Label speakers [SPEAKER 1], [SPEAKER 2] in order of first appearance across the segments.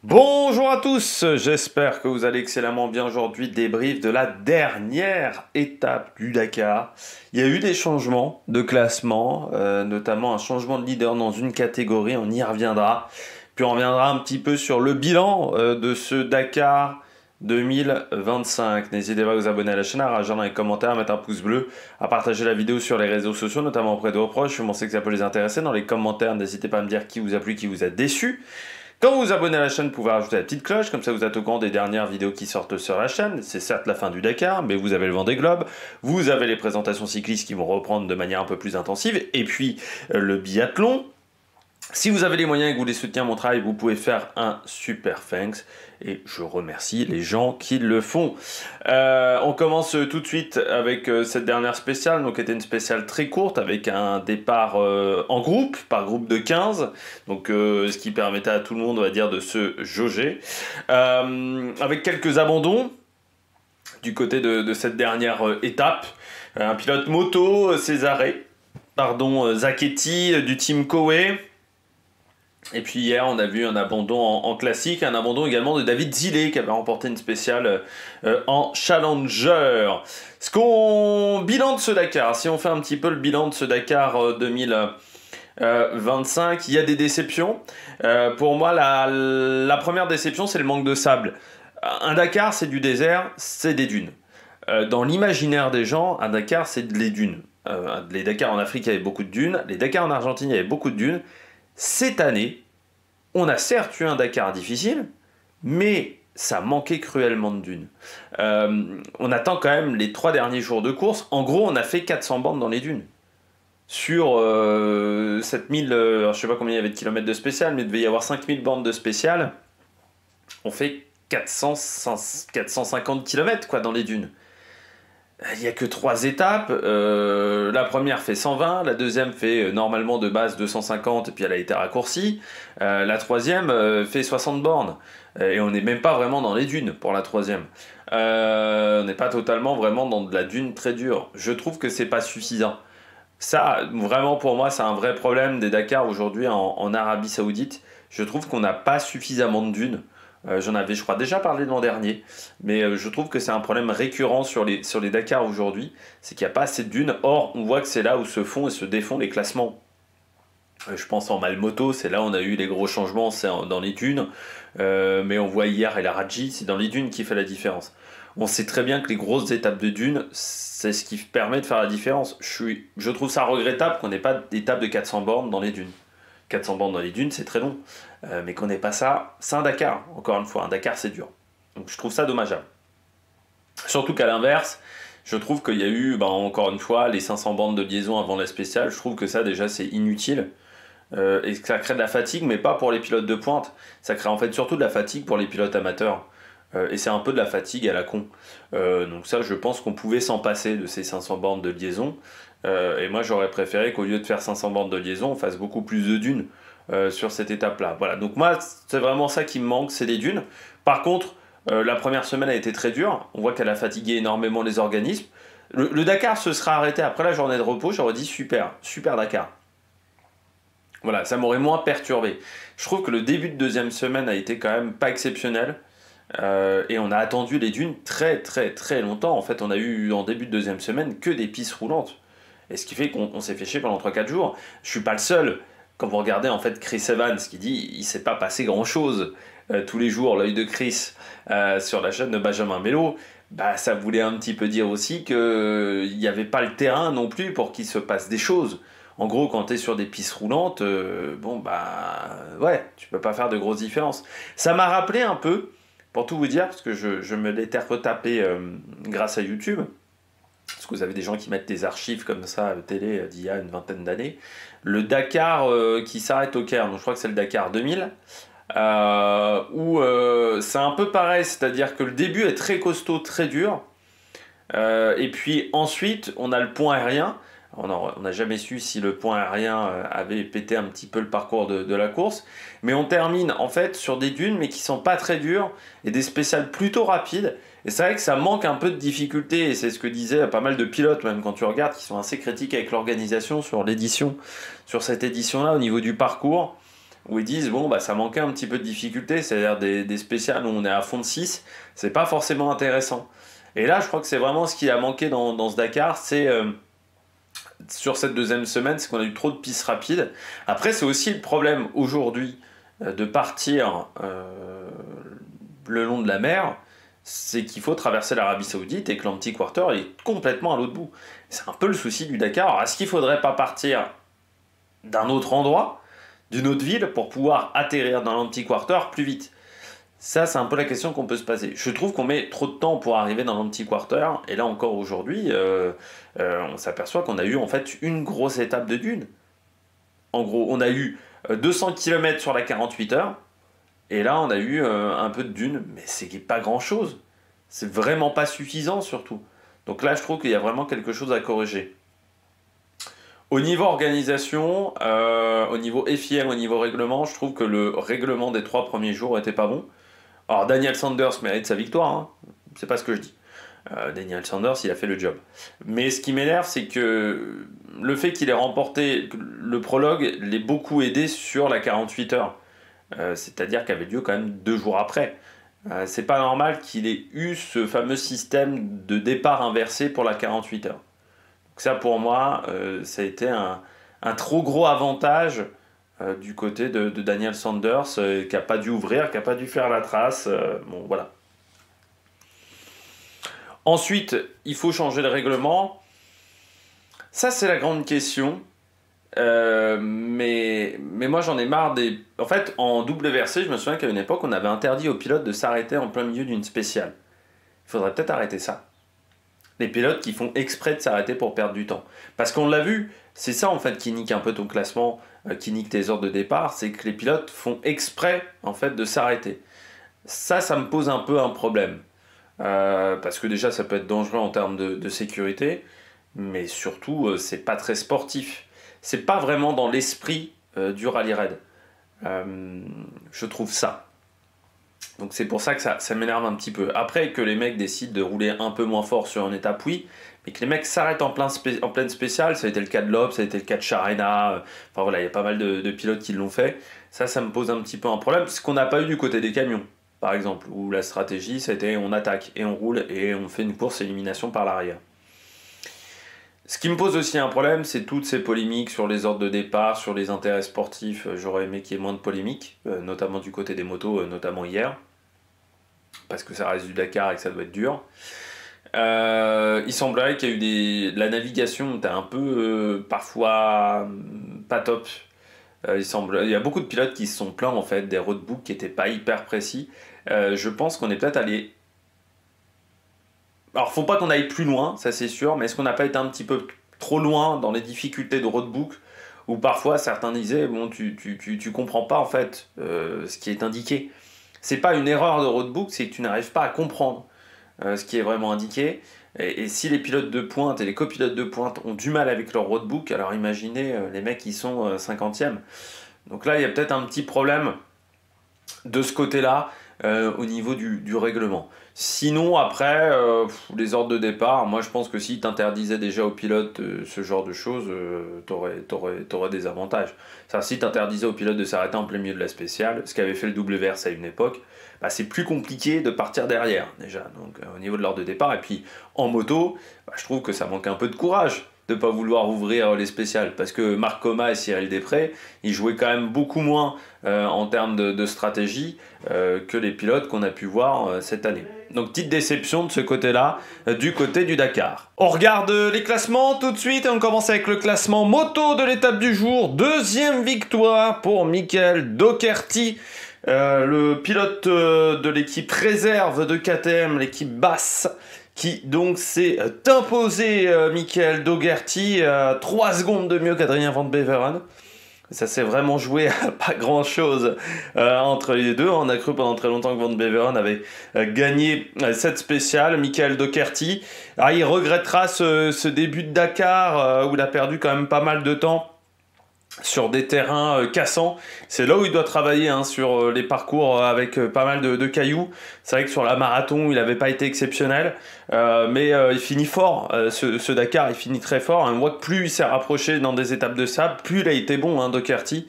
[SPEAKER 1] Bonjour à tous, j'espère que vous allez excellemment bien aujourd'hui. Débrief de la dernière étape du Dakar. Il y a eu des changements de classement, notamment un changement de leader dans une catégorie, on y reviendra. Puis on reviendra un petit peu sur le bilan de ce Dakar 2025. N'hésitez pas à vous abonner à la chaîne, à réagir dans les commentaires, à mettre un pouce bleu, à partager la vidéo sur les réseaux sociaux, notamment auprès de vos proches. Je pensais que ça peut les intéresser. Dans les commentaires, n'hésitez pas à me dire qui vous a plu, qui vous a déçu. Quand vous vous abonnez à la chaîne, vous pouvez rajouter la petite cloche, comme ça vous êtes au courant des dernières vidéos qui sortent sur la chaîne. C'est certes la fin du Dakar, mais vous avez le Vendée Globe, vous avez les présentations cyclistes qui vont reprendre de manière un peu plus intensive, et puis le biathlon. Si vous avez les moyens et que vous voulez soutenir mon travail, vous pouvez faire un super thanks. Et je remercie les gens qui le font. On commence tout de suite avec cette dernière spéciale. Donc, c'était une spéciale très courte avec un départ en groupe, par groupe de 15. Donc, ce qui permettait à tout le monde, on va dire, de se jauger. Avec quelques abandons du côté de cette dernière étape. Un pilote moto, Césaré. Pardon, Zachetti du team Koei. Et puis hier, on a vu un abandon en classique, un abandon également de David Zillet qui avait remporté une spéciale en Challenger. Bilan de ce Dakar, si on fait un petit peu le bilan de ce Dakar 2025, il y a des déceptions. Pour moi, la première déception, c'est le manque de sable. Un Dakar, c'est du désert, c'est des dunes. Dans l'imaginaire des gens, un Dakar, c'est des dunes. Les Dakars en Afrique, il y avait beaucoup de dunes. Les Dakars en Argentine, il y avait beaucoup de dunes. Cette année, on a certes eu un Dakar difficile, mais ça manquait cruellement de dunes. On attend quand même les 3 derniers jours de course. En gros, on a fait 400 bandes dans les dunes. Sur 7000, je sais pas combien il y avait de kilomètres de spécial, mais il devait y avoir 5000 bandes de spécial. On fait 450 km quoi, dans les dunes. Il n'y a que 3 étapes. La première fait 120, la deuxième fait normalement de base 250 et puis elle a été raccourcie. La troisième fait 60 bornes. Et on n'est même pas vraiment dans les dunes pour la troisième. On n'est pas totalement vraiment dans de la dune très dure. Je trouve que c'est pas suffisant. Ça, vraiment pour moi, c'est un vrai problème des Dakar aujourd'hui en Arabie Saoudite. Je trouve qu'on n'a pas suffisamment de dunes. J'en avais, je crois, déjà parlé l'an dernier, mais je trouve que c'est un problème récurrent sur les Dakar aujourd'hui, c'est qu'il n'y a pas assez de dunes. Or, on voit que c'est là où se font et se défont les classements. Je pense en Malmoto, c'est là où on a eu les gros changements, c'est dans les dunes. Mais on voit hier El Araji, c'est dans les dunes qui fait la différence. On sait très bien que les grosses étapes de dunes, c'est ce qui permet de faire la différence. Je trouve ça regrettable qu'on n'ait pas d'étape de 400 bornes dans les dunes. 400 bornes dans les dunes, c'est très long. Mais qu'on n'ait pas ça, c'est un Dakar. Encore une fois, un Dakar, c'est dur. Donc je trouve ça dommageable. Surtout qu'à l'inverse, je trouve qu'il y a eu, encore une fois, les 500 bandes de liaison avant la spéciale. Je trouve que ça, déjà, c'est inutile. Et que ça crée de la fatigue, mais pas pour les pilotes de pointe. Ça crée en fait surtout de la fatigue pour les pilotes amateurs. Et c'est un peu de la fatigue à la con. Donc ça, je pense qu'on pouvait s'en passer de ces 500 bornes de liaison. Et moi, j'aurais préféré qu'au lieu de faire 500 bornes de liaison, on fasse beaucoup plus de dunes sur cette étape-là. Voilà, donc moi, c'est vraiment ça qui me manque, c'est les dunes. Par contre, la première semaine a été très dure. On voit qu'elle a fatigué énormément les organismes. Le Dakar se sera arrêté après la journée de repos. J'aurais dit super, super Dakar. Voilà, ça m'aurait moins perturbé. Je trouve que le début de deuxième semaine a été quand même pas exceptionnel. Et on a attendu les dunes très très très longtemps. En fait, on a eu en début de deuxième semaine que des pistes roulantes. Et ce qui fait qu'on s'est fait chier pendant 3-4 jours. Je suis pas le seul. Quand vous regardez en fait Chris Evans qui dit il s'est pas passé grand chose tous les jours, l'œil de Chris sur la chaîne de Benjamin Mello, bah ça voulait un petit peu dire aussi qu'il n'y avait pas le terrain non plus pour qu'il se passe des choses. En gros, quand tu es sur des pistes roulantes, ouais, tu peux pas faire de grosses différences. Ça m'a rappelé un peu, pour tout vous dire, parce que je me l'étais retapé grâce à YouTube, parce que vous avez des gens qui mettent des archives comme ça à la télé d'il y a une vingtaine d'années, le Dakar qui s'arrête au Caire, donc je crois que c'est le Dakar 2000, où c'est un peu pareil, c'est-à-dire que le début est très costaud, très dur, et puis ensuite on a le point aérien. On n'a jamais su si le point aérien avait pété un petit peu le parcours de la course, mais on termine en fait sur des dunes mais qui sont pas très dures et des spéciales plutôt rapides. Et c'est vrai que ça manque un peu de difficulté, et c'est ce que disaient pas mal de pilotes, même quand tu regardes, qui sont assez critiques avec l'organisation sur l'édition, sur cette édition-là au niveau du parcours. où ils disent bon bah ça manquait un petit peu de difficulté, c'est-à-dire des spéciales où on est à fond de 6, c'est pas forcément intéressant. Et là je crois que c'est vraiment ce qui a manqué dans ce Dakar, c'est sur cette deuxième semaine, c'est qu'on a eu trop de pistes rapides. Après c'est aussi le problème aujourd'hui de partir le long de la mer, c'est qu'il faut traverser l'Arabie Saoudite et que l'Empty Quarter est complètement à l'autre bout. C'est un peu le souci du Dakar. Alors, est-ce qu'il ne faudrait pas partir d'un autre endroit, d'une autre ville, pour pouvoir atterrir dans l'Empty Quarter plus vite? Ça, c'est un peu la question qu'on peut se poser. Je trouve qu'on met trop de temps pour arriver dans l'Empty Quarter, et là encore aujourd'hui, on s'aperçoit qu'on a eu en fait une grosse étape de dune. En gros, on a eu 200 km sur la 48 heures, et là, on a eu un peu de dune, mais c'est pas grand-chose. C'est vraiment pas suffisant, surtout. Donc là, je trouve qu'il y a vraiment quelque chose à corriger. Au niveau organisation, au niveau FIM, au niveau règlement, je trouve que le règlement des 3 premiers jours était pas bon. Alors, Daniel Sanders mérite sa victoire, hein. C'est pas ce que je dis. Daniel Sanders, il a fait le job. Mais ce qui m'énerve, c'est que le fait qu'il ait remporté le prologue l'ait beaucoup aidé sur la 48 heures. C'est-à-dire qu'elle avait lieu quand même 2 jours après. C'est pas normal qu'il ait eu ce fameux système de départ inversé pour la 48 heures. Donc ça pour moi, ça a été un trop gros avantage du côté de Daniel Sanders, qui n'a pas dû ouvrir, qui n'a pas dû faire la trace. Bon voilà. Ensuite, il faut changer le règlement. Ça c'est la grande question. Mais moi j'en ai marre des... En fait, en WRC, je me souviens qu'à une époque, on avait interdit aux pilotes de s'arrêter en plein milieu d'une spéciale. Il faudrait peut-être arrêter ça. Les pilotes qui font exprès de s'arrêter pour perdre du temps. Parce qu'on l'a vu, c'est ça en fait qui nique un peu ton classement, qui nique tes heures de départ, c'est que les pilotes font exprès en fait de s'arrêter. Ça me pose un peu un problème. Parce que déjà, ça peut être dangereux en termes de sécurité, mais surtout, c'est pas très sportif. C'est pas vraiment dans l'esprit du rallye raid. Je trouve ça. Donc c'est pour ça que ça m'énerve un petit peu. Après, que les mecs décident de rouler un peu moins fort sur une étape, oui, mais que les mecs s'arrêtent en pleine spéciale, ça a été le cas de Loeb, ça a été le cas de Sharena, enfin voilà, il y a pas mal de pilotes qui l'ont fait. Ça me pose un petit peu un problème, ce qu'on n'a pas eu du côté des camions, par exemple, où la stratégie, c'était on attaque et on roule et on fait une course élimination par l'arrière. Ce qui me pose aussi un problème, c'est toutes ces polémiques sur les ordres de départ, sur les intérêts sportifs. J'aurais aimé qu'il y ait moins de polémiques, notamment du côté des motos, notamment hier, parce que ça reste du Dakar et que ça doit être dur. Il semblerait qu'il y a eu la navigation était un peu parfois pas top. Il y a beaucoup de pilotes qui se sont plaints en fait des roadbooks qui n'étaient pas hyper précis. Je pense qu'on est peut-être allé... Alors, faut pas qu'on aille plus loin, ça c'est sûr, mais est-ce qu'on n'a pas été un petit peu trop loin dans les difficultés de roadbook, où parfois certains disaient, bon, tu comprends pas en fait ce qui est indiqué. C'est pas une erreur de roadbook, c'est que tu n'arrives pas à comprendre ce qui est vraiment indiqué. Et si les pilotes de pointe et les copilotes de pointe ont du mal avec leur roadbook, alors imaginez les mecs qui sont 50e. Donc là, il y a peut-être un petit problème de ce côté-là au niveau du règlement. Sinon, après, les ordres de départ, moi je pense que si tu interdisais déjà aux pilotes ce genre de choses, t'aurais des avantages. Si tu interdisais aux pilotes de s'arrêter en plein milieu de la spéciale, ce qu'avait fait le WRC à une époque, bah, c'est plus compliqué de partir derrière déjà, donc au niveau de l'ordre de départ. Et puis en moto, bah, je trouve que ça manque un peu de courage de ne pas vouloir ouvrir les spéciales, parce que Marc Coma et Cyril Després, ils jouaient quand même beaucoup moins en termes de stratégie que les pilotes qu'on a pu voir cette année. Donc petite déception de ce côté-là, du côté du Dakar. On regarde les classements tout de suite et on commence avec le classement moto de l'étape du jour. Deuxième victoire pour Michael Doherty, le pilote de l'équipe réserve de KTM, l'équipe basse, qui donc s'est imposé Michael Doherty 3 secondes de mieux qu'Adrien Van Beveren. Ça s'est vraiment joué à pas grand chose entre les deux. On a cru pendant très longtemps que Van Beveren avait gagné cette spéciale. Michael Doherty, il regrettera ce début de Dakar où il a perdu quand même pas mal de temps sur des terrains cassants. C'est là où il doit travailler sur les parcours avec pas mal de cailloux. C'est vrai que sur la marathon, il n'avait pas été exceptionnel, mais il finit fort. Ce Dakar, il finit très fort. On voit que plus il s'est rapproché dans des étapes de sable, plus il a été bon, Doherty.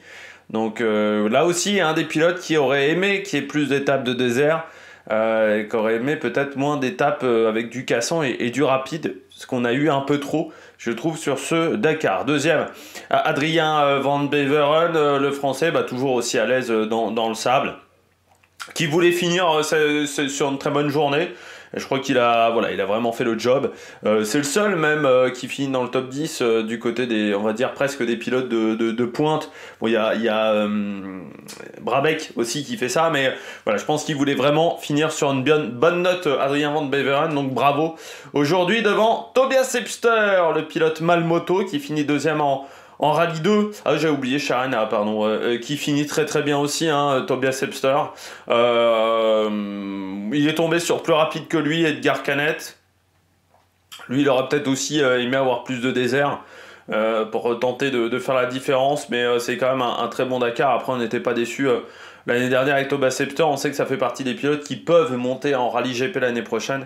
[SPEAKER 1] Donc là aussi, un des pilotes qui aurait aimé qu'il y ait plus d'étapes de désert, et qui aurait aimé peut-être moins d'étapes avec du cassant et du rapide, ce qu'on a eu un peu trop, je trouve, sur ce Dakar. Deuxième, Adrien Van Beveren, le français, toujours aussi à l'aise dans le sable, qui voulait finir sur une très bonne journée. Je crois qu'il a, voilà, il a vraiment fait le job. C'est le seul même qui finit dans le top 10 du côté des, on va dire, presque des pilotes de pointe. Bon, il y a Brabec aussi qui fait ça, mais voilà, je pense qu'il voulait vraiment finir sur une bonne note, Adrien Van Beveren, donc bravo. Aujourd'hui devant Tobias Epster, le pilote Malmoto qui finit deuxième en Rallye 2, j'ai oublié Sharena, pardon, qui finit très très bien aussi, hein, Tobias Epster. Il est tombé sur plus rapide que lui, Edgar Canet. Lui, il aurait peut-être aussi aimé avoir plus de désert pour tenter de faire la différence, mais c'est quand même un très bon Dakar. Après, on n'était pas déçus. L'année dernière avec Tobias Epster, on sait que ça fait partie des pilotes qui peuvent monter en rallye GP l'année prochaine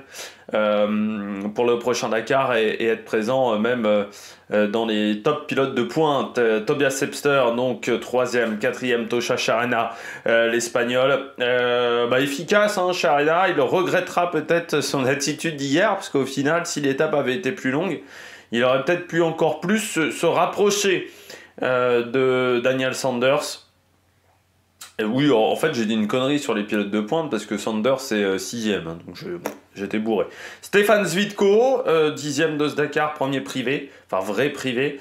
[SPEAKER 1] pour le prochain Dakar et être présent même dans les top pilotes de pointe. Tobias Epster, donc 3e, 4e, Tosha Sharena, l'Espagnol. Efficace, hein, Sharena. Il regrettera peut-être son attitude d'hier, parce qu'au final, si l'étape avait été plus longue, il aurait peut-être pu encore plus se rapprocher de Daniel Sanders. Et oui, en fait, j'ai dit une connerie sur les pilotes de pointe parce que Sanders c'est 6e, hein, donc j'étais bourré. Stéphane Zvitko, 10e de ce Dakar, premier privé, enfin vrai privé,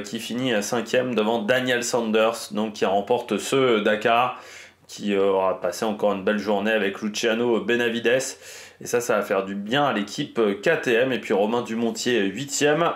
[SPEAKER 1] qui finit à 5e devant Daniel Sanders, donc qui remporte ce Dakar, qui aura passé encore une belle journée avec Luciano Benavides. Et ça va faire du bien à l'équipe KTM. Et puis Romain Dumontier, 8e.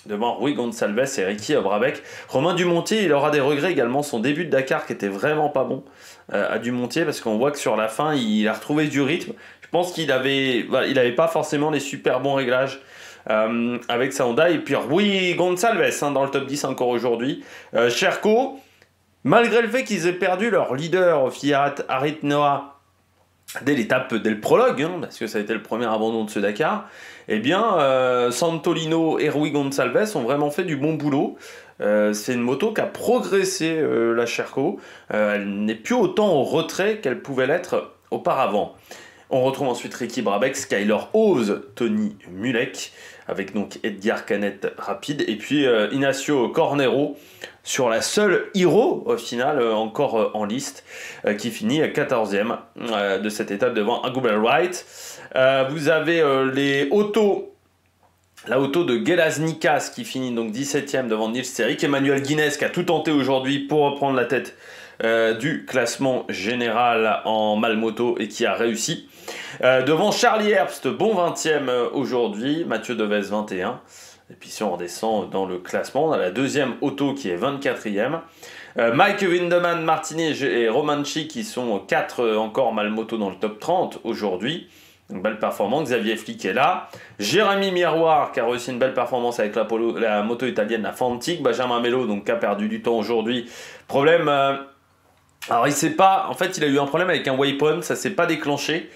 [SPEAKER 1] Devant Rui Gonçalves et Ricky Brabec. Romain Dumontier, il aura des regrets également. Son début de Dakar qui était vraiment pas bon à Dumontier, parce qu'on voit que sur la fin, il a retrouvé du rythme. Je pense qu'il avait pas forcément les super bons réglages avec sa Honda. Et puis Rui Gonçalves dans le top 10 encore aujourd'hui. Sherco, malgré le fait qu'ils aient perdu leur leader Fiat Harit Noah dès le prologue, hein, parce que ça a été le premier abandon de ce Dakar, eh bien, Santolino et Rui Gonçalves ont vraiment fait du bon boulot. C'est une moto qui a progressé, la Sherco. Elle n'est plus autant au retrait qu'elle pouvait l'être auparavant. On retrouve ensuite Ricky Brabec, Skyler Ose, Tony Mulek, avec donc Edgar Canet rapide, et puis Inacio Cornero, sur la seule Hero, au final, encore en liste, qui finit 14e de cette étape devant Agubel Wright. Vous avez la auto de Gelaznikas qui finit donc 17e devant Nils Serik. Emmanuel Guinness qui a tout tenté aujourd'hui pour reprendre la tête du classement général en Malmoto et qui a réussi. Devant Charlie Herbst, bon 20e aujourd'hui, Mathieu Devez 21. Et puis si on redescend dans le classement, on a la deuxième auto qui est 24e. Mike Windeman, Martinet et Romanchi qui sont 4 encore Malmoto dans le top 30 aujourd'hui. Donc belle performance, Xavier Flick est là. Jérémy Miroir qui a réussi une belle performance avec la moto italienne, la Fantic. Benjamin Melo donc qui a perdu du temps aujourd'hui. Problème, alors il sait pas, en fait il a eu un problème avec un waypoint, ça s'est pas déclenché.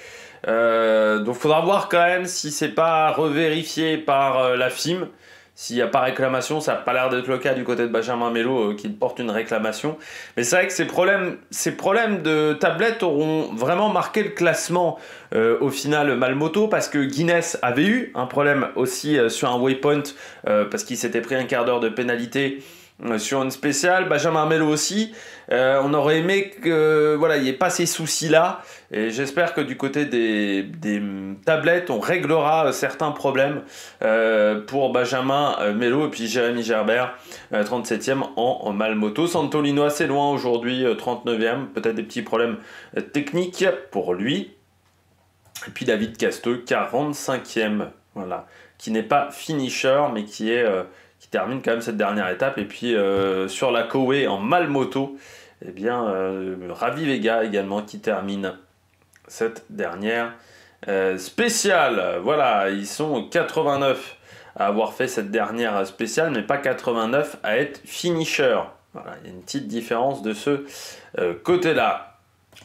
[SPEAKER 1] Donc faudra voir quand même si c'est pas revérifié par la FIM. S'il n'y a pas réclamation, ça n'a pas l'air d'être le cas du côté de Benjamin Melo qui porte une réclamation. Mais c'est vrai que ces problèmes de tablette auront vraiment marqué le classement au final Malmoto, parce que Guinness avait eu un problème aussi sur un waypoint parce qu'il s'était pris un quart d'heure de pénalité sur une spéciale. Benjamin Melo aussi. On aurait aimé que il n'y ait pas ces soucis-là. Et j'espère que du côté des tablettes, on réglera certains problèmes pour Benjamin Melo et puis Jérémy Gerbert, 37e en Malmoto. Santolino assez loin aujourd'hui, 39e. Peut-être des petits problèmes techniques pour lui. Et puis David Casteux, 45e. Voilà. Qui n'est pas finisher, mais qui termine quand même cette dernière étape. Et puis sur la Koei en Malmoto, eh bien, Ravi Vega également qui termine cette dernière spéciale. Voilà, ils sont 89 à avoir fait cette dernière spéciale, mais pas 89 à être finisher. Voilà, il y a une petite différence de ce côté-là.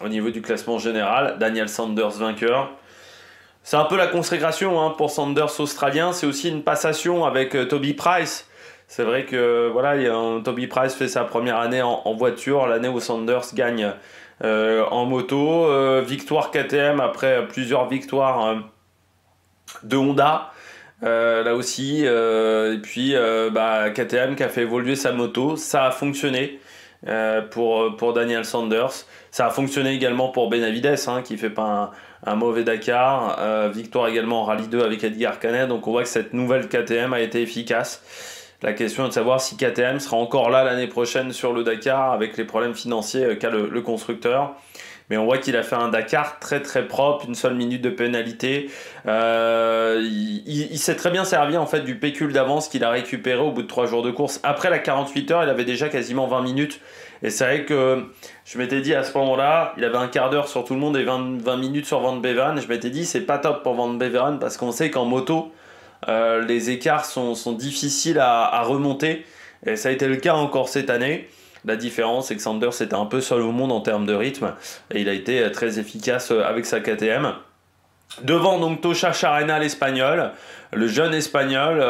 [SPEAKER 1] Au niveau du classement général, Daniel Sanders vainqueur. C'est un peu la consécration pour Sanders australien. C'est aussi une passation avec Toby Price. C'est vrai que voilà, Toby Price fait sa première année en voiture, l'année où Sanders gagne en moto. Victoire KTM après plusieurs victoires de Honda. Là aussi, et puis KTM qui a fait évoluer sa moto, ça a fonctionné pour Daniel Sanders, ça a fonctionné également pour Benavides hein, qui fait pas un mauvais Dakar, victoire également en Rallye 2 avec Edgar Canet, donc on voit que cette nouvelle KTM a été efficace. La question est de savoir si KTM sera encore là l'année prochaine sur le Dakar avec les problèmes financiers qu'a le constructeur. Mais on voit qu'il a fait un Dakar très très propre, une seule minute de pénalité. Il s'est très bien servi en fait du pécule d'avance qu'il a récupéré au bout de 3 jours de course. Après la 48 heures, il avait déjà quasiment 20 minutes. Et c'est vrai que je m'étais dit à ce moment-là, il avait un quart d'heure sur tout le monde et 20 minutes sur Van Beveren. Et je m'étais dit, c'est pas top pour Van Beveren parce qu'on sait qu'en moto, les écarts sont difficiles à remonter. Et ça a été le cas encore cette année. La différence, c'est que Sanders était un peu seul au monde en termes de rythme et il a été très efficace avec sa KTM. Devant donc Tosha Charena, l'espagnol, le jeune espagnol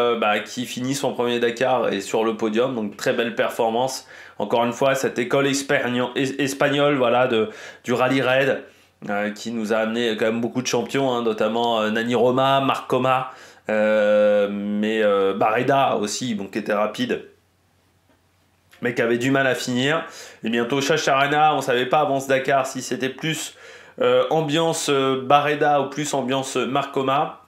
[SPEAKER 1] qui finit son premier Dakar et sur le podium, donc très belle performance. Encore une fois, cette école espagnole voilà, du rallye raid qui nous a amené quand même beaucoup de champions, hein, notamment Nani Roma, Marc Coma, Barreda aussi, bon, qui était rapide, mais qui avait du mal à finir. Et bientôt Chacharana, on ne savait pas avant ce Dakar si c'était plus ambiance Barreda ou plus ambiance Marcoma.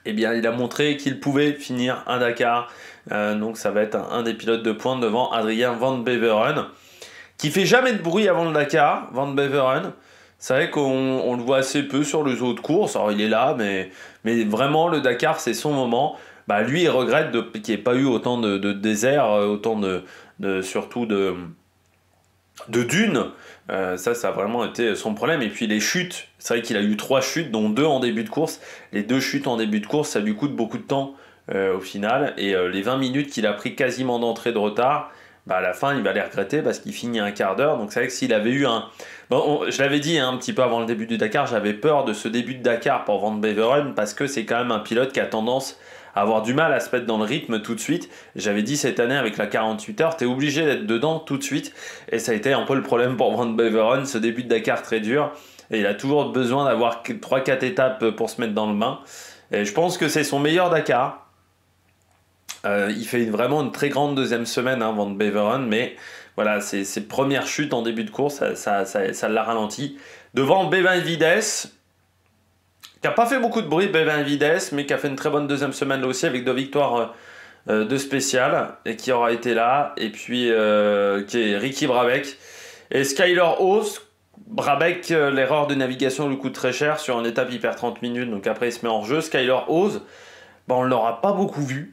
[SPEAKER 1] Eh bien, il a montré qu'il pouvait finir un Dakar. Donc ça va être un des pilotes de pointe devant Adrien Van Beveren, qui fait jamais de bruit avant le Dakar, Van Beveren. C'est vrai qu'on le voit assez peu sur les autres courses. Alors il est là, mais vraiment le Dakar, c'est son moment. Lui, il regrette qu'il n'y ait pas eu autant de désert, autant surtout de dunes. Ça a vraiment été son problème. Et puis les chutes, c'est vrai qu'il a eu 3 chutes, dont 2 en début de course. Les 2 chutes en début de course, ça lui coûte beaucoup de temps au final. Et les 20 minutes qu'il a pris quasiment d'entrée de retard, à la fin, il va les regretter parce qu'il finit un quart d'heure. Donc c'est vrai que s'il avait eu un... je l'avais dit un petit peu avant le début du Dakar, j'avais peur de ce début de Dakar pour Van Beveren parce que c'est quand même un pilote qui a tendance à avoir du mal à se mettre dans le rythme tout de suite. J'avais dit cette année avec la 48 heures, t'es obligé d'être dedans tout de suite. Et ça a été un peu le problème pour Van Beveren, ce début de Dakar très dur. Et il a toujours besoin d'avoir 3-4 étapes pour se mettre dans le bain. Et je pense que c'est son meilleur Dakar. Il fait vraiment une très grande deuxième semaine, hein, Van Beveren, mais voilà, ses premières chutes en début de course, ça l'a ralenti. Devant Benavides, qui n'a pas fait beaucoup de bruit, Benavides, mais qui a fait une très bonne deuxième semaine là aussi, avec 2 victoires de spécial, et qui aura été là, et puis qui est Ricky Brabec. Et Skyler Haas, Brabec, l'erreur de navigation lui coûte très cher sur une étape hyper 30 minutes, donc après il se met en jeu. Skyler Haas, on ne l'aura pas beaucoup vu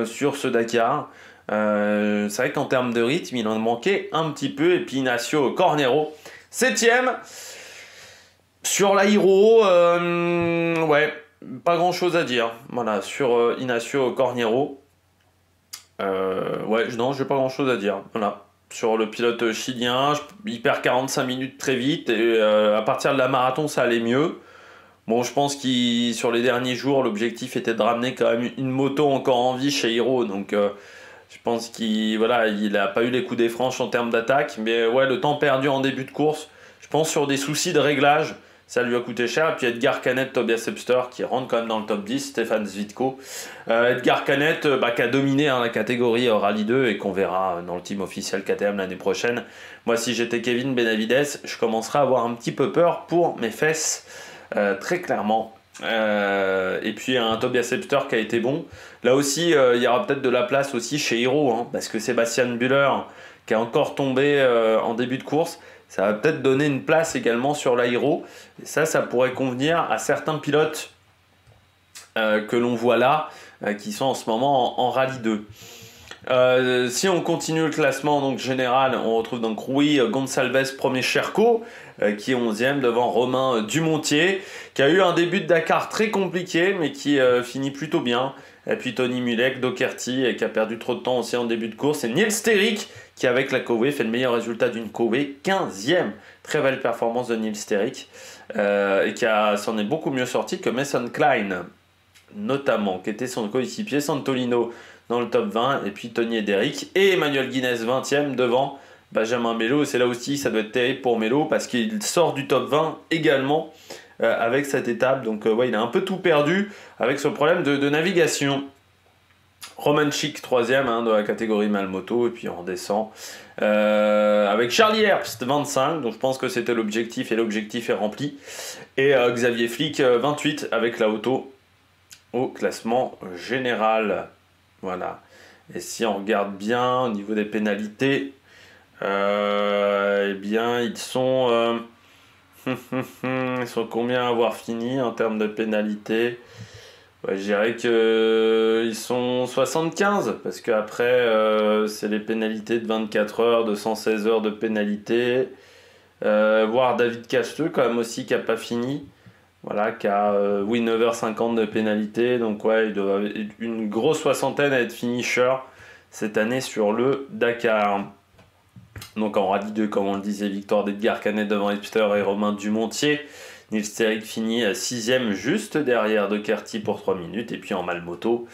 [SPEAKER 1] sur ce Dakar. C'est vrai qu'en termes de rythme, il en manquait un petit peu. Et puis Ignacio Cornero, 7ème. Sur l'Airo, ouais, pas grand chose à dire. Voilà, sur Ignacio Cornero. Non, j'ai pas grand chose à dire. Voilà. Sur le pilote chilien, il perd 45 minutes très vite. Et à partir de la marathon, ça allait mieux. Bon, je pense que sur les derniers jours, l'objectif était de ramener quand même une moto encore en vie chez Hiro. Donc, je pense qu'il n'a pas eu les coups des franches en termes d'attaque. Mais ouais, le temps perdu en début de course, je pense sur des soucis de réglage, ça lui a coûté cher. Et puis Edgar Canet, Tobias Epster qui rentre quand même dans le top 10, Stéphane Zvitko. Edgar Canet qui a dominé la catégorie Rallye 2 et qu'on verra dans le team officiel KTM l'année prochaine. Moi, si j'étais Kevin Benavides, je commencerais à avoir un petit peu peur pour mes fesses. Très clairement. Et puis un Tobias Epster qui a été bon. Là aussi, il y aura peut-être de la place aussi chez Hiro, hein, parce que Sébastien Buller, qui est encore tombé en début de course, ça va peut-être donner une place également sur l'Airo. Et ça pourrait convenir à certains pilotes que l'on voit là, qui sont en ce moment en Rallye 2. Si on continue le classement donc général, on retrouve donc Rui Gonçalves, premier Cherco, qui est 11e devant Romain Dumontier, qui a eu un début de Dakar très compliqué, mais qui finit plutôt bien. Et puis Tony Mulek, Doherty, qui a perdu trop de temps aussi en début de course. Et Niels Terick, qui avec la Kowe fait le meilleur résultat d'une Kowe, 15e. Très belle performance de Niels Terick, et qui s'en est beaucoup mieux sorti que Mason Klein, notamment, qui était son coéquipier. Santolino dans le top 20. Et puis Tony Ederick et Emmanuel Guinness 20e devant Benjamin Melo. Et c'est là aussi, ça doit être terrible pour Melo parce qu'il sort du top 20 également avec cette étape. Donc ouais, il a un peu tout perdu avec ce problème de navigation. Romanchik 3e de la catégorie Malmoto, et puis on redescend avec Charlie Herbst 25, donc je pense que c'était l'objectif et l'objectif est rempli, et Xavier Flick 28 avec la auto au classement général. Voilà. Et si on regarde bien au niveau des pénalités, eh bien ils sont ils sont combien à avoir fini en termes de pénalités? Ouais, je dirais qu'ils sont 75, parce qu'après, c'est les pénalités de 24 heures, de 116 heures de pénalité. Voire David Casteux, quand même aussi, qui n'a pas fini. Voilà, qui a 9h50 de pénalité. Donc, ouais, il doit avoir une grosse soixantaine à être finisher cette année sur le Dakar. Donc, en rallye 2, comme on le disait, victoire d'Edgar Canet devant Hipster et Romain Dumontier. Nils Terrik finit 6e juste derrière Doherty pour 3 minutes. Et puis en Malmoto,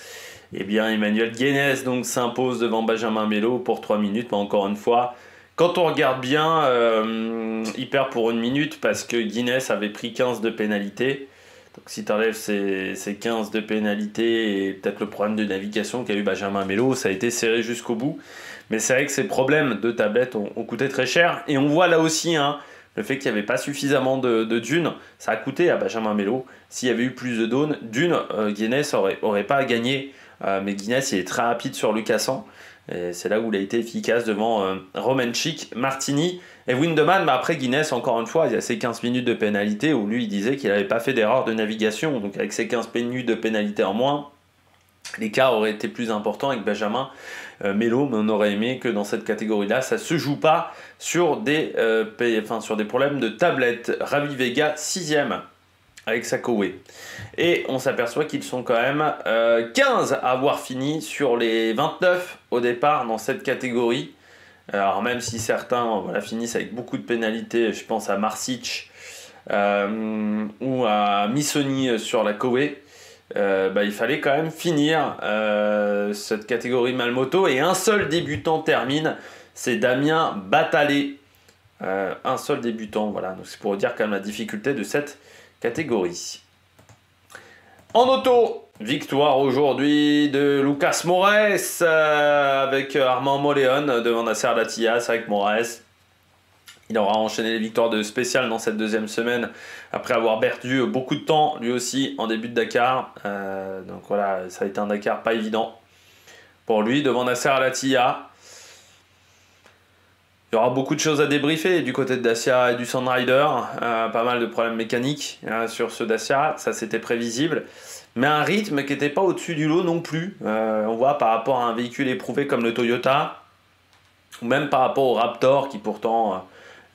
[SPEAKER 1] eh bien Emmanuel Guinness donc s'impose devant Benjamin Melo pour 3 minutes. Mais encore une fois, quand on regarde bien, il perd pour 1 minute parce que Guinness avait pris 15 de pénalité. Donc si tu enlèves ces 15 de pénalité et peut-être le problème de navigation qu'a eu Benjamin Melo, ça a été serré jusqu'au bout. Mais c'est vrai que ces problèmes de tablette ont coûté très cher. Et on voit là aussi le fait qu'il n'y avait pas suffisamment de dunes, ça a coûté à Benjamin Melo. S'il y avait eu plus de dunes, Guinness aurait pas à gagner. Mais Guinness il est très rapide sur le cassant. Et c'est là où il a été efficace devant Romanchik, Martini et Windeman. Mais après Guinness, encore une fois, il y a ces 15 minutes de pénalité où lui il disait qu'il n'avait pas fait d'erreur de navigation. Donc avec ces 15 minutes de pénalité en moins, l'écart aurait été plus important avec Benjamin Melo, mais on aurait aimé que dans cette catégorie-là, ça ne se joue pas sur des problèmes de tablette. Ravi Vega, 6e avec sa Koei. Et on s'aperçoit qu'ils sont quand même 15 à avoir fini sur les 29 au départ dans cette catégorie. Alors même si certains finissent avec beaucoup de pénalités, je pense à Marsic ou à Missoni sur la Koei. Il fallait quand même finir cette catégorie Malmoto et un seul débutant termine, c'est Damien Batalé. Un seul débutant, voilà. Donc c'est pour dire quand même la difficulté de cette catégorie. En auto, victoire aujourd'hui de Lucas Moraes avec Armand Moléon devant Nasser Lattias avec Moraes. Il aura enchaîné les victoires de spécial dans cette deuxième semaine après avoir perdu beaucoup de temps lui aussi en début de Dakar. Donc voilà, ça a été un Dakar pas évident pour lui devant Nasser Al-Attiyah. Il y aura beaucoup de choses à débriefer du côté de Dacia et du Sandrider. Pas mal de problèmes mécaniques sur ce Dacia, ça c'était prévisible. Mais un rythme qui n'était pas au-dessus du lot non plus. On voit par rapport à un véhicule éprouvé comme le Toyota, ou même par rapport au Raptor qui pourtant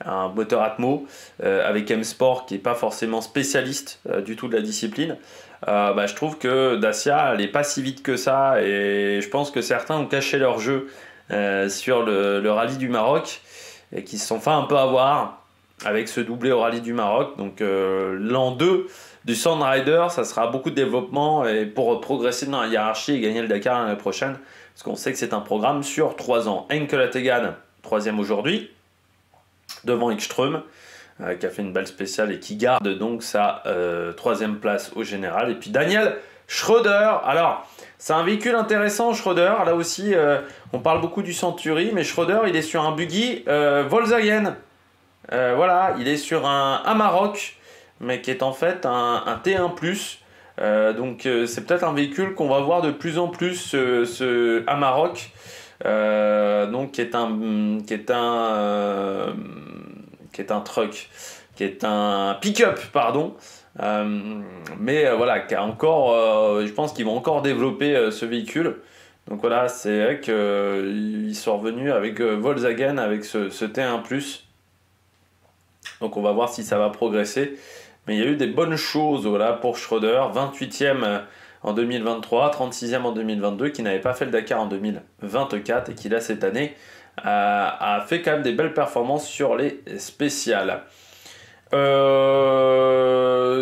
[SPEAKER 1] un moteur Atmo avec M-Sport qui n'est pas forcément spécialiste du tout de la discipline. Je trouve que Dacia n'est pas si vite que ça et je pense que certains ont caché leur jeu sur le rallye du Maroc et qui se sont fait un peu avoir avec ce doublé au rallye du Maroc. Donc l'an 2 du Sandrider, ça sera beaucoup de développement et pour progresser dans la hiérarchie et gagner le Dakar l'année prochaine, parce qu'on sait que c'est un programme sur 3 ans. Henke Lategan, 3e aujourd'hui, devant Ekström, qui a fait une belle spéciale et qui garde donc sa 3e place au général. Et puis Daniel Schröder, alors c'est un véhicule intéressant Schröder, là aussi on parle beaucoup du Century, mais Schröder il est sur un buggy Volkswagen, voilà, il est sur un Amarok, mais qui est en fait un T1+, donc c'est peut-être un véhicule qu'on va voir de plus en plus, ce Amarok, donc qui est un pick-up, pardon. Voilà, qui a encore, je pense qu'ils vont encore développer ce véhicule. Donc voilà, c'est vrai qu'ils sont revenus avec Volkswagen avec ce T1+. Donc on va voir si ça va progresser. Mais il y a eu des bonnes choses voilà, pour Schröder, 28e en 2023, 36e en 2022, qui n'avait pas fait le Dakar en 2024 et qui là cette année a fait quand même des belles performances sur les spéciales.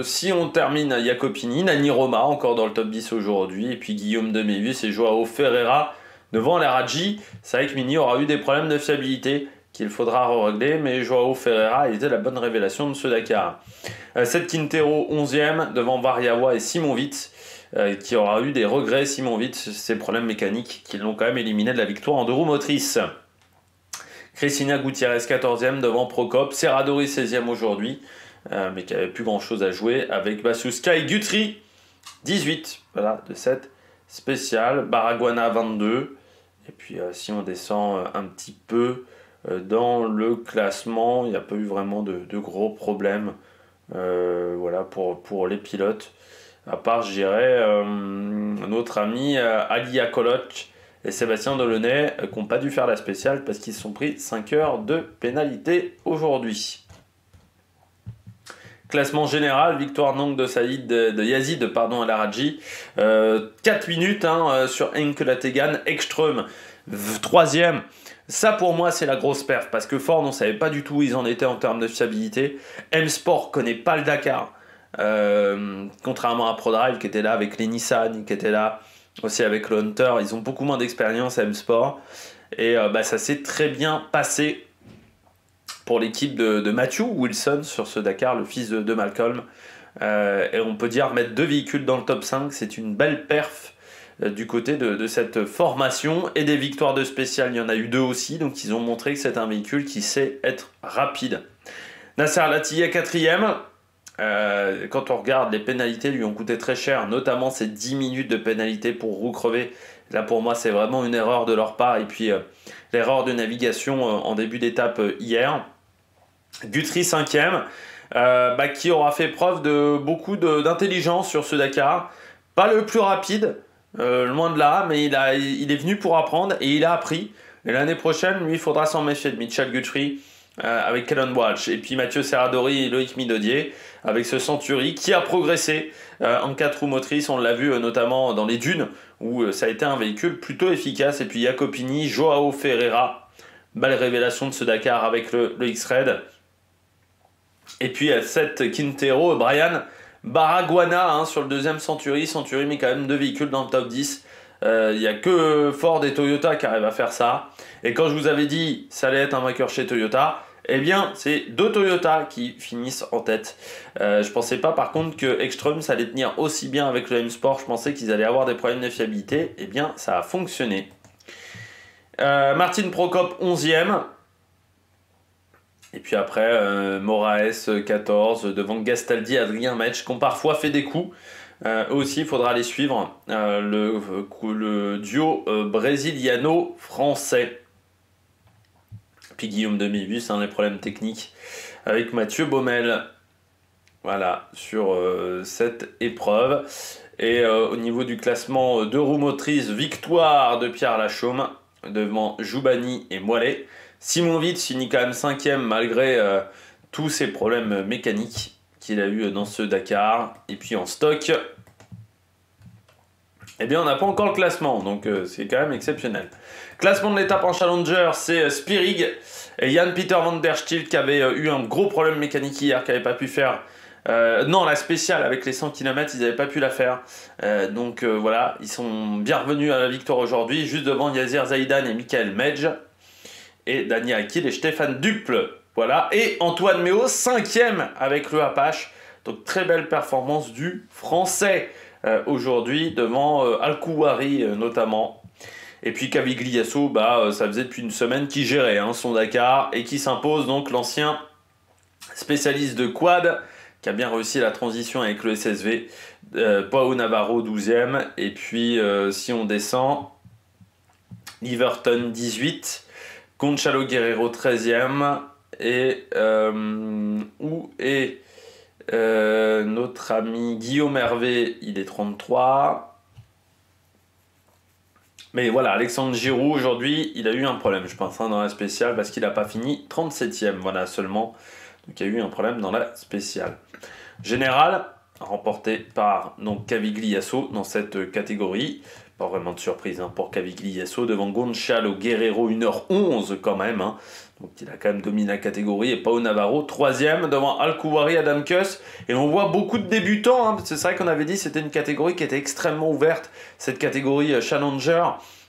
[SPEAKER 1] si on termine à Jacopini, Nani Roma encore dans le top 10 aujourd'hui, et puis Guillaume de Mévis et Joao Ferreira devant la Radji. C'est vrai que Mini aura eu des problèmes de fiabilité qu'il faudra régler, mais Joao Ferreira a été la bonne révélation de ce Dakar. Seth Quintero 11e devant Variawa et Simon Witt, qui aura eu des regrets, Simon Witt, ses problèmes mécaniques qui l'ont quand même éliminé de la victoire en 2 roues motrices. Cristina Gutiérrez 14e devant Prokop, Serradori 16e aujourd'hui, mais qui n'avait plus grand chose à jouer, avec Basuska et Guthrie 18, voilà, de cette spéciale, Baraguana 22, et puis si on descend un petit peu dans le classement, il n'y a pas eu vraiment de gros problèmes voilà, pour les pilotes, à part, je dirais, notre ami Ali Akoloc et Sébastien Delaunay qui n'ont pas dû faire la spéciale parce qu'ils se sont pris 5 heures de pénalité aujourd'hui. Classement général, victoire donc de Yazid à la Radji. 4 minutes sur Enkelategan, Ekström 3e. Ça pour moi c'est la grosse perf parce que Ford on savait pas du tout où ils en étaient en termes de fiabilité. M-Sport connaît pas le Dakar. Contrairement à ProDrive qui était là avec les Nissan, qui était là aussi avec le Hunter, ils ont beaucoup moins d'expérience à M-Sport et ça s'est très bien passé pour l'équipe de Matthew Wilson sur ce Dakar, le fils de Malcolm, et on peut dire mettre 2 véhicules dans le top 5, c'est une belle perf du côté de cette formation, et des victoires de spécial, il y en a eu 2 aussi, donc ils ont montré que c'est un véhicule qui sait être rapide. Nasser Al-Attiyah 4e. Quand on regarde, les pénalités lui ont coûté très cher, notamment ces 10 minutes de pénalité pour roue crevée. Là pour moi c'est vraiment une erreur de leur part, et puis l'erreur de navigation en début d'étape hier. Guthrie 5e, qui aura fait preuve de beaucoup d'intelligence sur ce Dakar. Pas le plus rapide, loin de là, mais il est venu pour apprendre et il a appris. Et l'année prochaine, lui, il faudra s'en méfier de Mitchell Guthrie avec Kellen Walsh. Et puis Mathieu Serradori et Loïc Midodier avec ce Century qui a progressé en 4 roues motrices. On l'a vu notamment dans les dunes où ça a été un véhicule plutôt efficace. Et puis Jacopini, Joao Ferreira, belle révélation de ce Dakar avec le X-Red. Et puis Seth Quintero, Brian Baraguana sur le deuxième Century. Century met quand même 2 véhicules dans le top 10. Il n'y a que Ford et Toyota qui arrivent à faire ça. Et quand je vous avais dit ça allait être un vainqueur chez Toyota, eh bien c'est 2 Toyota qui finissent en tête. Je pensais pas par contre que Ekström ça allait tenir aussi bien avec le M-Sport. Je pensais qu'ils allaient avoir des problèmes de fiabilité. Eh bien ça a fonctionné. Martin Prokop 11e. Et puis après, Moraes 14, devant Gastaldi, Adrien Metsch, qui ont parfois fait des coups. Eux aussi, il faudra les suivre. Le duo brésiliano-français. Puis Guillaume de Mévis, les problèmes techniques avec Mathieu Baumel. Voilà, sur cette épreuve. Et au niveau du classement 2 roues motrices, victoire de Pierre Lachaume devant Joubani et Moilet. Simon Witt finit quand même 5e malgré tous ses problèmes mécaniques qu'il a eu dans ce Dakar. Et puis en stock, eh bien on n'a pas encore le classement, donc c'est quand même exceptionnel. Classement de l'étape en Challenger, c'est Spirig et Jan-Peter van der Stiel qui avait eu un gros problème mécanique hier, qui n'avait pas pu faire... non, la spéciale avec les 100 km, ils n'avaient pas pu la faire. Donc voilà, ils sont bien revenus à la victoire aujourd'hui, juste devant Yazir Zaidan et Michael Medj. Et Daniel Akil et Stéphane Duple. Voilà. Et Antoine Méo, 5e avec le Apache. Donc très belle performance du Français aujourd'hui devant Al-Kouari notamment. Et puis Cavigliasso, ça faisait depuis une semaine qu'il gérait son Dakar et qui s'impose, donc l'ancien spécialiste de quad qui a bien réussi la transition avec le SSV. Pau Navarro 12e. Et puis si on descend, Liverton 18. Conchalo Guerrero 13e. Et où est notre ami Guillaume Hervé? Il est 33. Mais voilà, Alexandre Giroud aujourd'hui, il a eu un problème, je pense, dans la spéciale, parce qu'il n'a pas fini 37e, voilà seulement. Donc il y a eu un problème dans la spéciale. Général, remporté par donc Cavigliasso dans cette catégorie. Pas vraiment de surprise hein, pour Cavigliasso devant Gonçalo Guerrero, 1h11 quand même. Hein. Donc il a quand même dominé la catégorie. Et Pau Navarro, 3e devant Alkouari, Adam Kuss. Et on voit beaucoup de débutants. Hein, c'est vrai qu'on avait dit que c'était une catégorie qui était extrêmement ouverte. Cette catégorie Challenger,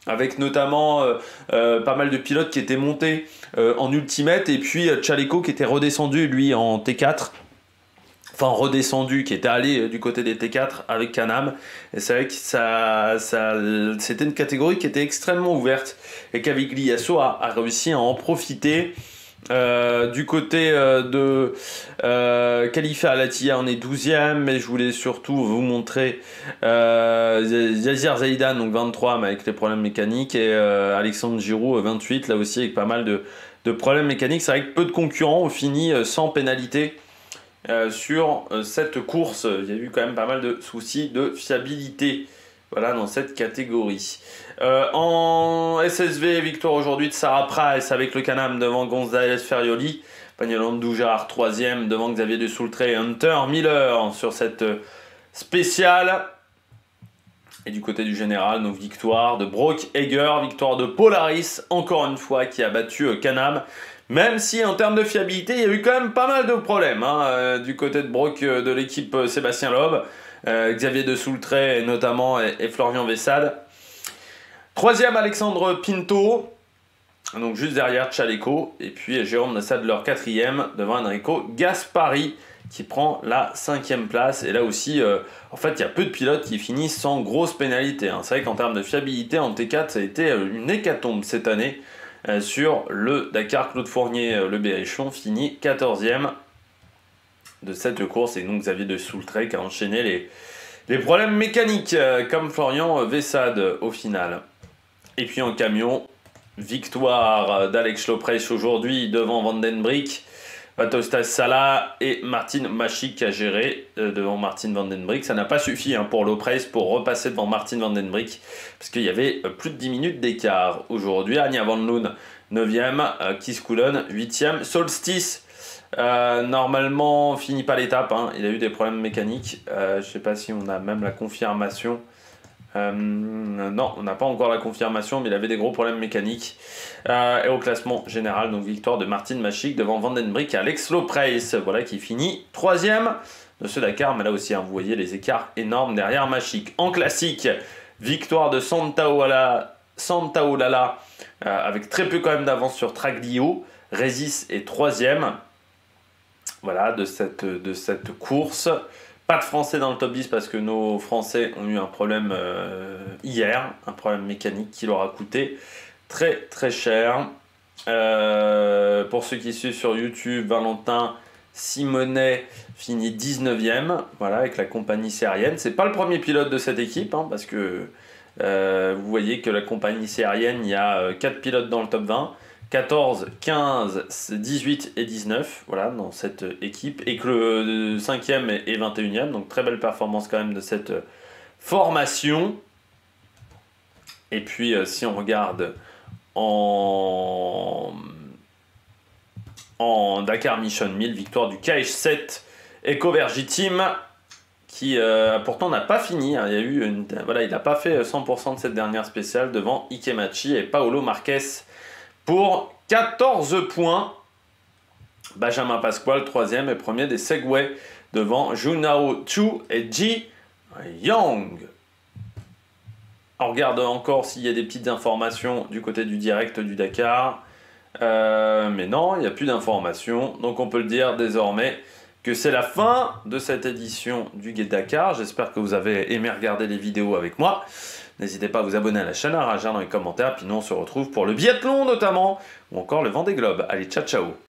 [SPEAKER 1] avec notamment pas mal de pilotes qui étaient montés en Ultimate. Et puis Chaleco qui était redescendu lui en T4. Enfin redescendu, qui était allé du côté des T4 avec Can-Am. Et c'est vrai que c'était une catégorie qui était extrêmement ouverte. Et Cavigliasso a réussi à en profiter. Du côté de Khalifa Al-Attiyah, on est 12e, mais je voulais surtout vous montrer Yazir Zaidan, donc 23, mais avec les problèmes mécaniques, et Alexandre Giroud, 28, là aussi avec pas mal de problèmes mécaniques. C'est vrai que peu de concurrents ont fini sans pénalité. Sur cette course, il y a eu quand même pas mal de soucis de fiabilité voilà, dans cette catégorie. En SSV, victoire aujourd'hui de Sarah Price avec le Can-Am devant González Ferrioli. Pagnon Doujar, 3e devant Xavier de Soultré et Hunter Miller sur cette spéciale. Et du côté du général, donc victoire de Brock Egger, victoire de Polaris, encore une fois, qui a battu Can-Am. Même si en termes de fiabilité, il y a eu quand même pas mal de problèmes hein, du côté de Brock de l'équipe Sébastien Loeb, Xavier de Soultré notamment et Florian Vessade. 3e Alexandre Pinto, donc juste derrière Chaleco, et puis Jérôme Nassadler 4e devant Enrico Gaspari qui prend la 5e place. Et là aussi, en fait, il y a peu de pilotes qui finissent sans grosse pénalité. Hein. C'est vrai qu'en termes de fiabilité, en T4, ça a été une hécatombe cette année. Sur le Dakar, Claude Fournier, le Berrichon, finit 14e de cette course. Et donc Xavier de Soultré qui a enchaîné les problèmes mécaniques, comme Florian Vessade au final. Et puis en camion, victoire d'Alex Lopreiss aujourd'hui devant Vandenbrik. Patostas Salah et Martin Machik a géré devant Martin Vandenbrik. Ça n'a pas suffi hein, pour Lopreiss pour repasser devant Martin Vandenbrik parce qu'il y avait plus de 10 minutes d'écart aujourd'hui. Anja Van Loon 9e, Kiskoulen 8e, Solstice normalement finit pas l'étape. Hein. Il a eu des problèmes mécaniques. Je ne sais pas si on a même la confirmation. Non, on n'a pas encore la confirmation, mais il avait des gros problèmes mécaniques. Et au classement général, donc victoire de Martin Machik devant Vandenbrik et Alex Lopreiss, voilà, qui finit 3e de ce Dakar. Mais là aussi, hein, vous voyez les écarts énormes derrière Machik. En classique, victoire de Santaolalla avec très peu quand même d'avance sur Traglio. Rezis est 3e voilà, de cette course. Pas de Français dans le top 10 parce que nos Français ont eu un problème hier, un problème mécanique qui leur a coûté très très cher. Pour ceux qui suivent sur YouTube, Valentin Simonet finit 19e, voilà, avec la compagnie sérienne. C'est pas le premier pilote de cette équipe, hein, parce que vous voyez que la compagnie sérienne, il y a 4 pilotes dans le top 20. 14, 15, 18 et 19 voilà, dans cette équipe, et que le 5e et 21e, donc très belle performance quand même de cette formation. Et puis si on regarde en Dakar Mission 1000, victoire du KH7 EcoVergy Team qui pourtant n'a pas fini, hein. Il y a eu voilà, il n'a pas fait 100% de cette dernière spéciale devant Ikemachi et Paolo Marquez pour 14 points. Benjamin Pasquale, 3e et 1er des Segway devant Junao Chu et Ji Young. On regarde encore s'il y a des petites informations du côté du direct du Dakar. Mais non, il n'y a plus d'informations. Donc on peut le dire désormais que c'est la fin de cette édition du Guide Dakar. J'espère que vous avez aimé regarder les vidéos avec moi. N'hésitez pas à vous abonner à la chaîne, à réagir dans les commentaires. Puis nous, on se retrouve pour le biathlon notamment, ou encore le Vendée Globe. Allez, ciao, ciao!